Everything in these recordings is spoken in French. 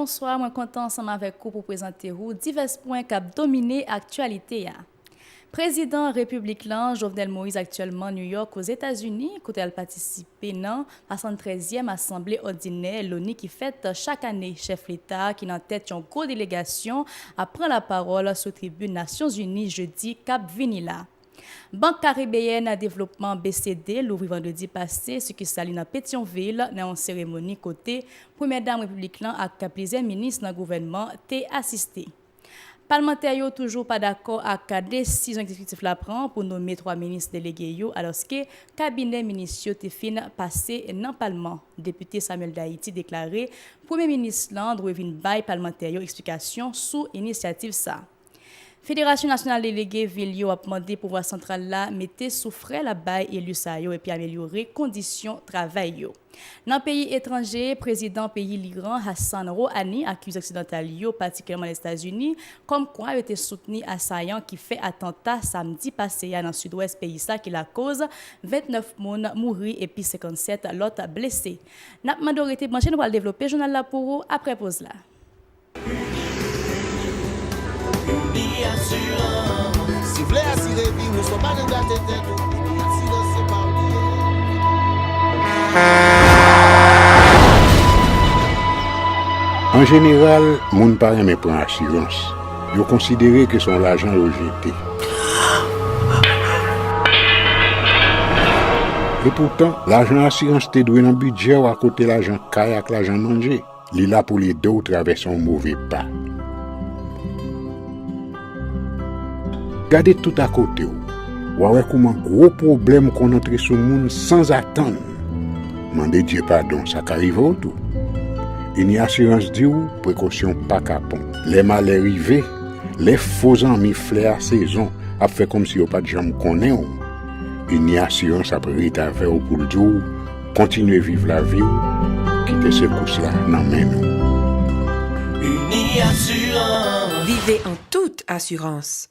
bonsoir. Moi, content ensemble avec vous pour présenter vous divers points qui ont dominé l'actualité. Président République Jovenel Moïse actuellement à New York aux États-Unis, côté elle participé dans la 73e Assemblée ordinaire l'ONU qui fête chaque année. Chef l'État qui en tête une grande délégation a pris la parole sur tribune Nations Unies jeudi Cap Vinila. Banque caribéenne à développement BCD l'ouvre vendredi passé, ce qui s'allie dans Pétionville, dans une cérémonie côté Première Dame République avec plusieurs ministres dans le gouvernement t'est assisté. Parlementaires toujours pas d'accord avec la décision exécutive la prend pour nommer 3 ministres délégués alors que cabinet ministre te fin passé dans Parlement. Député Samuel Daïti déclaré Premier ministre doit venir bail parlementaire explication sous initiative ça. Fédération nationale déléguée Vilio a demandé pouvoir central là mettre sous frais la bail élu sa et puis améliorer conditions travail yo. Dans pays étranger, président pays l'Iran Hassan Rouhani accuse occidental yo particulièrement les États-Unis comme quoi il était soutenu assaillant qui fait attentat samedi passé dans le sud-ouest pays ça qui la cause 29 moun mouri et puis 57 l'autre blessé. N'a majorité branché nous va développer journal là pour vous après pause là. Si vous voulez assurer vie, nous ne sommes pas de la tête, assurance c'est pas En général, moun pa reme prend assurance. Yo considéré que son l'argent rejeté. Et pourtant, l'argent assurance te doué dans budget ou à côté l'argent caille avec l'argent mangé. Li là pour les deux ou traverser un mauvais pas. Gardez tout à côté ou. Ouais comment gros problème qu'on entre sur le monde sans attendre. Mandez Dieu pardon, ça qu'arrive au tout. Une assurance dit ou précaution pas capon. Les mal arrivés, les faux amis flair saison a fait comme si on pas de jambe connaît ou. Une assurance après rita faire au pour dire continuer vivre la vie ou quitter ce course là nan men nous. Uni Assurance. Vivez en toute assurance.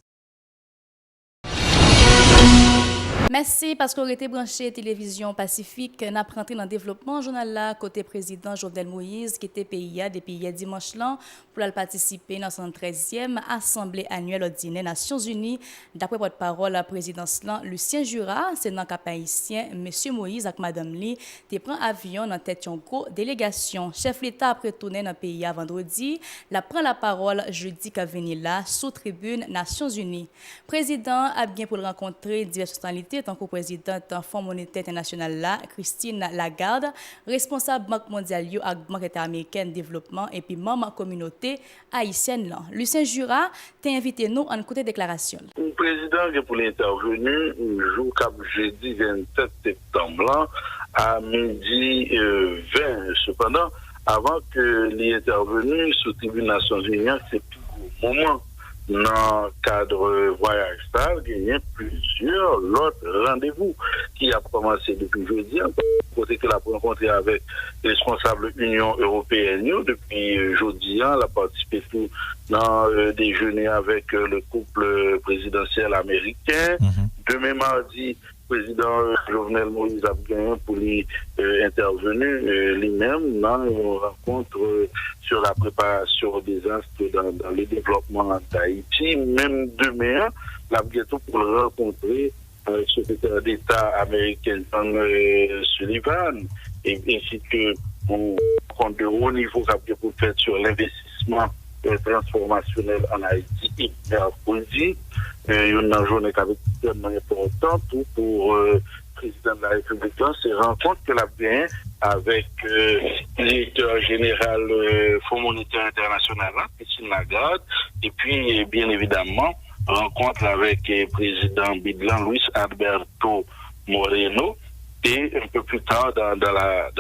Merci parce qu'on été branché télévision Pacifique n'a rentré dans le développement journal là côté président Jovenel Moïse qui était pays depuis hier dimanche là pour participer dans la 73e assemblée annuelle ordinaire Nations Unies d'après porte-parole la présidence là Lucien Jura c'est dans cap haïtien monsieur Moïse avec madame Li te prend avion dans tête une gros délégation chef l'État après tourner dans pays vendredi la prend la parole jeudi qu'a venir là sous tribune Nations Unies président a bien pour le rencontrer diverses personnalités tant que présidente Fonds monétaire international là, Christine Lagarde, responsable Banque mondiale et Banque interaméricaine développement et puis membre communauté haïtienne là. Lucien Jura t'a invité nous en côté déclaration. Le président qui pour l'intervenu jour cap jeudi 27 septembre là, à midi 20 cependant avant que l'intervenu sous tribune Nations Unies c'est plus gros moment dans le cadre voyage ça, il y a plusieurs autres rendez-vous qui a commencé depuis jeudi, côté que la rencontré avec les responsables de l'Union européenne depuis jeudi, la participé tout dans déjeuner avec le couple présidentiel américain. Demain mardi, président Jovenel Moïse a gagné pour lui intervenu lui-même dans une rencontre sur la préparation des désastres dans le développement d'Haïti. Même demain, la bientôt pour le rencontrer le secrétaire d'État américain John Sullivan et ainsi que pour compte de haut niveau pour faire sur l'investissement transformationnel en Haïti et mercredi. Une journée qui est extrêmement importante pour le président de la République. C'est rencontre que l'a bien avec le directeur général Fonds monétaire international, Christine Lagarde, et puis bien évidemment rencontre avec le président Bidlan Luis Alberto Moreno. Et un peu plus tard dans la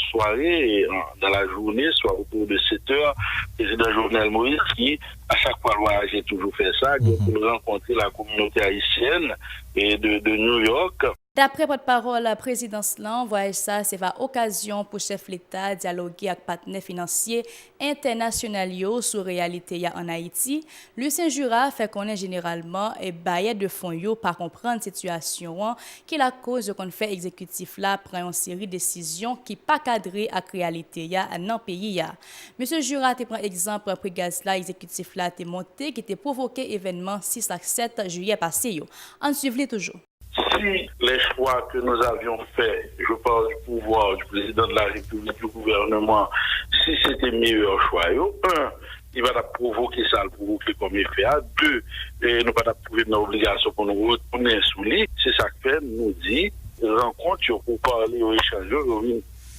soirée, dans la journée, soit autour de 7 heures, le président Jovenel Moïse, qui, à chaque fois, j'ai toujours fait ça, pour rencontrer la communauté haïtienne et de New York. D'après porte-parole la présidence voyage ça c'est une occasion pour chef l'État dialoguer avec partenaires financiers internationaux sur réalité en Haïti. Lucien Jura fait qu'on est généralement et bailleur de fonds yo pas comprendre situation qui la cause qu'on fait exécutif là prend une série de décisions qui pas cadré avec réalité dans pays Monsieur Jura te prend exemple pour gaz là exécutif là te monté qui était provoqué événement 6 à 7 juillet passé yo. En suivre toujours. Si les choix que nous avions faits, je parle du pouvoir, du président de la République, du gouvernement, si c'était meilleur choix, il va provoquer ça, le provoquer comme effet. Deux, nous pas trouver une obligation pour nous retourner sous lit. C'est ça que fait, nous dit, rencontre pour parler au échange,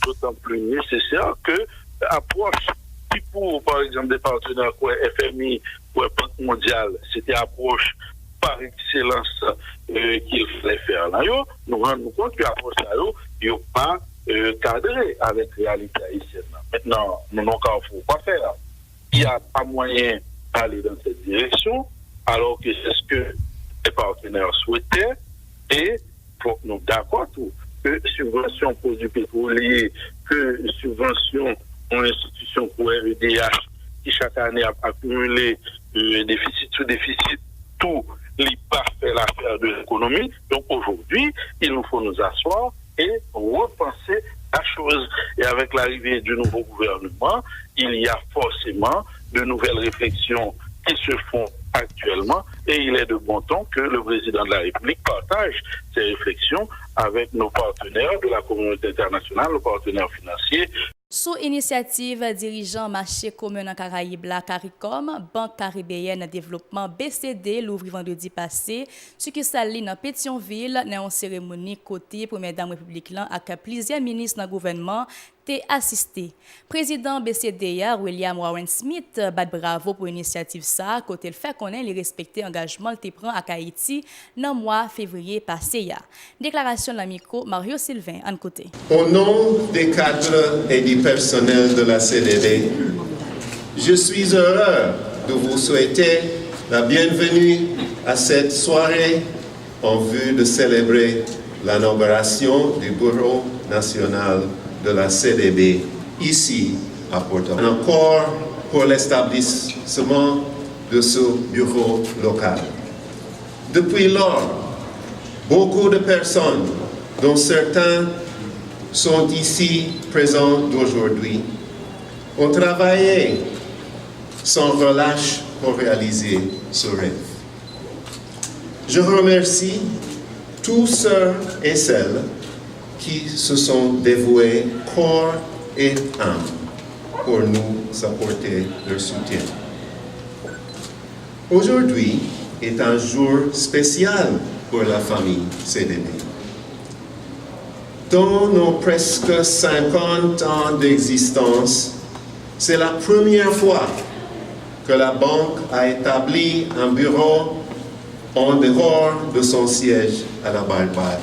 d'autant plus nécessaire que approche qui pour, par exemple, des partenaires comme FMI, ou Banque mondiale, c'était approche par excellence qu'il fallait faire là, nous rendons compte que l'approche là, il n'y a pas cadré avec la réalité haïtienne. Maintenant, nous n'avons qu'à pas faire. Il n'y a pas moyen d'aller dans cette direction, alors que c'est ce que les partenaires souhaitaient, et pour nous d'accord tout, que subvention pour du pétrolier, que subvention aux institutions pour REDH, qui chaque année a accumulé déficit sous déficit, tout n'est pas fait l'affaire de l'économie. Donc aujourd'hui, il nous faut nous asseoir et repenser la chose. Et avec l'arrivée du nouveau gouvernement, il y a forcément de nouvelles réflexions qui se font actuellement et il est de bon ton que le président de la République partage ces réflexions avec nos partenaires de la communauté internationale, nos partenaires financiers. Sous initiative dirigeant marché commun en Caraïbes, la CARICOM, Banque caribéenne de développement BCD, l'ouvre vendredi passé, ce qui s'allie dans Pétionville, dans une cérémonie côté Première Dame République avec plusieurs ministres dans le gouvernement t'est assisté. Président BCD, William Warren Smith, bat bravo pour l'initiative ça, côté le fait qu'on ait respecté l'engagement qu'il prend à Haïti dans le mois février passé. Déclaration de l'amico Mario Sylvain, en côté. Au nom des cadres et du personnel de la CDD, je suis heureux de vous souhaiter la bienvenue à cette soirée en vue de célébrer l'inauguration du Bureau national de la CDB ici à Port-au-Prince. Encore pour l'établissement de ce bureau local. Depuis lors, beaucoup de personnes, dont certains sont ici présents d'aujourd'hui, ont travaillé sans relâche pour réaliser ce rêve. Je remercie tous ceux et celles qui se sont dévoués corps et âme pour nous apporter leur soutien. Aujourd'hui est un jour spécial pour la famille CDB. Dans nos presque 50 ans d'existence, c'est la première fois que la banque a établi un bureau en dehors de son siège à la Barbade.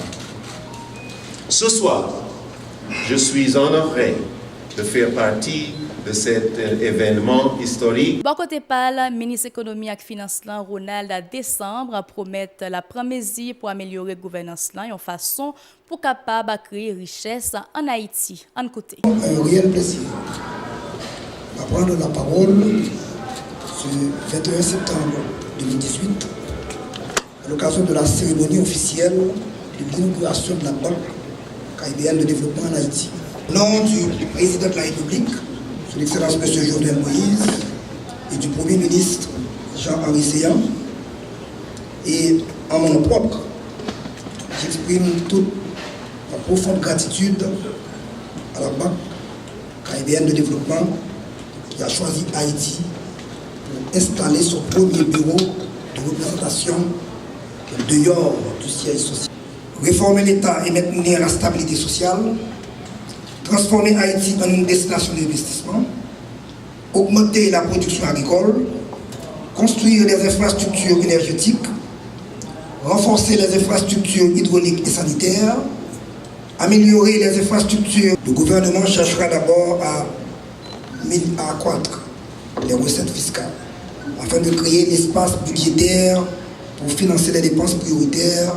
Ce soir, je suis honoré de faire partie de cet événement historique. Bon côté pal, ministre économie et finance Ronald à décembre promet la promesse pour améliorer la gouvernance en façon pour capable de créer richesse en Haïti. En côté. Un réel plaisir de prendre la parole ce 21 septembre 2018 à l'occasion de la cérémonie officielle de l'inauguration de la Banque caribéenne de développement en Haïti. Au nom du président de la République, son Excellence M. Jovenel Moïse, et du Premier ministre Jean-Henri Séan, et en mon nom propre, j'exprime toute ma profonde gratitude à la Banque caribéenne de développement qui a choisi Haïti pour installer son premier bureau de représentation dehors du siège social. Réformer l'État et maintenir la stabilité sociale, transformer Haïti en une destination d'investissement, augmenter la production agricole, construire des infrastructures énergétiques, renforcer les infrastructures hydrauliques et sanitaires, améliorer les infrastructures. Le gouvernement cherchera d'abord à accroître les recettes fiscales afin de créer l'espace budgétaire pour financer les dépenses prioritaires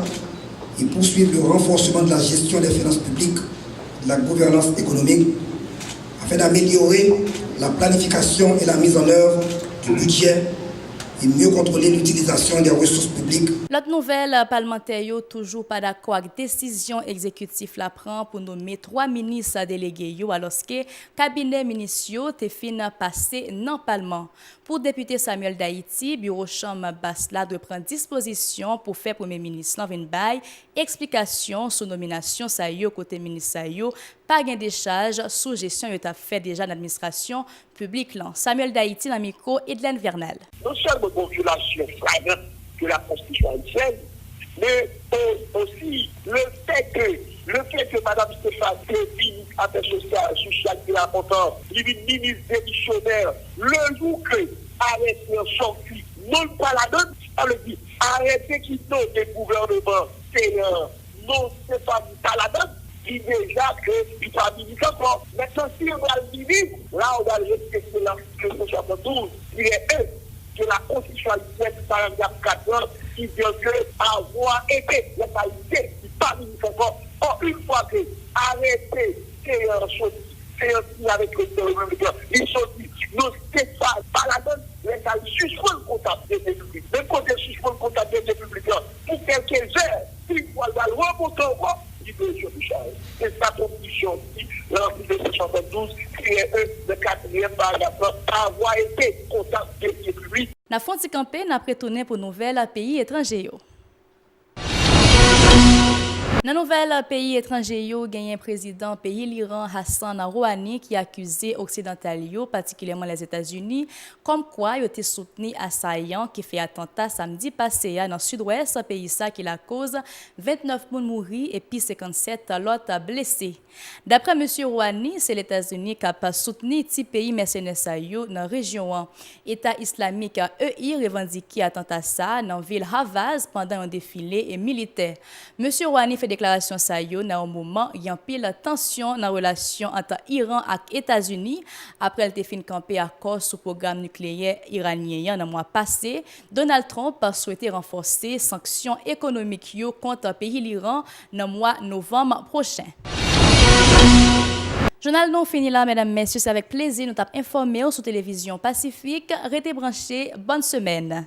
et poursuivre le renforcement de la gestion des finances publiques, de la gouvernance économique, afin d'améliorer la planification et la mise en œuvre du budget et mieux contrôler l'utilisation des ressources publiques. L'autre nouvelle, parlementaire yo toujours pas d'accord avec décision exécutive la prend pour nommer 3 ministres délégués yo alors que cabinet ministre te fin passé dans parlement. Pour député Samuel d'Haïti, bureau chambre basse là doit prendre disposition pour faire premier ministre vinn bay explication sur nomination sa yo côté ministre sa yo pas gain de charge sous gestion yo t'a fait déjà l'administration publique là. Samuel d'Haïti dans micro Edlen Vernal. Non seulement une violation flagrante de la Constitution haïtienne, mais aussi le fait que Mme Stéphane, ministre des Affaires sociales qui est important, il est ministre démissionnaire, le jour que arrêté en sortie, non pas la donne, ça le dit, arrêté qui donne des gouvernements, c'est non Stéphane pas la donne, qui déjà que il pas ministre encore. Maintenant, si on va le ministre, là on va respecter la Constitution 72, il est que la Constitution haïtienne, par exemple, 4 ans, qui dit que avoir été, il n'a pas été, il pas ministre encore. Or, une fois que arrêté, c'est un chose, c'est un signe avec le gouvernement, il sortit, non, c'est pas la donne, l'État suspend le comptable des républicains. Même quand il suspend le comptable des républicains, pour quelques heures, il faut le remonter encore, il peut sur le charge. C'est sa condition aussi, l'article 72, qui est le 4e paragraphe, avoir été comptable des républicains. Na fonti campé n'a retourné pour nouvelle pays étranger. Dans nouvel pays étranger, il y a un président pays l'Iran Hassan Rouhani qui a accusé occidental, particulièrement les États-Unis, comme quoi il était soutenu assaillant qui fait attentat samedi passé dans le sud-ouest pays ça qui la cause 29 personnes mourir et puis 57 autres blessés. D'après M. Rouhani, c'est les États-Unis qui ont soutenu ces pays mercenaires dans la région. État islamique EI revendiqué attentat ça dans la ville Havaz pendant un défilé militaire. M. Rouhani fait déclaration ça yo dans un moment il y a pile tension dans la relation entre Iran et États-Unis après le fin campé accord sur programme nucléaire iranien dans le mois passé. Donald Trump a souhaité renforcer sanctions économiques yo contre le pays l'Iran dans le mois novembre prochain. Journal non fini là, mesdames, messieurs, c'est avec plaisir nous t'avons informé sur Télévision Pacifique. Restez branchés, bonne semaine.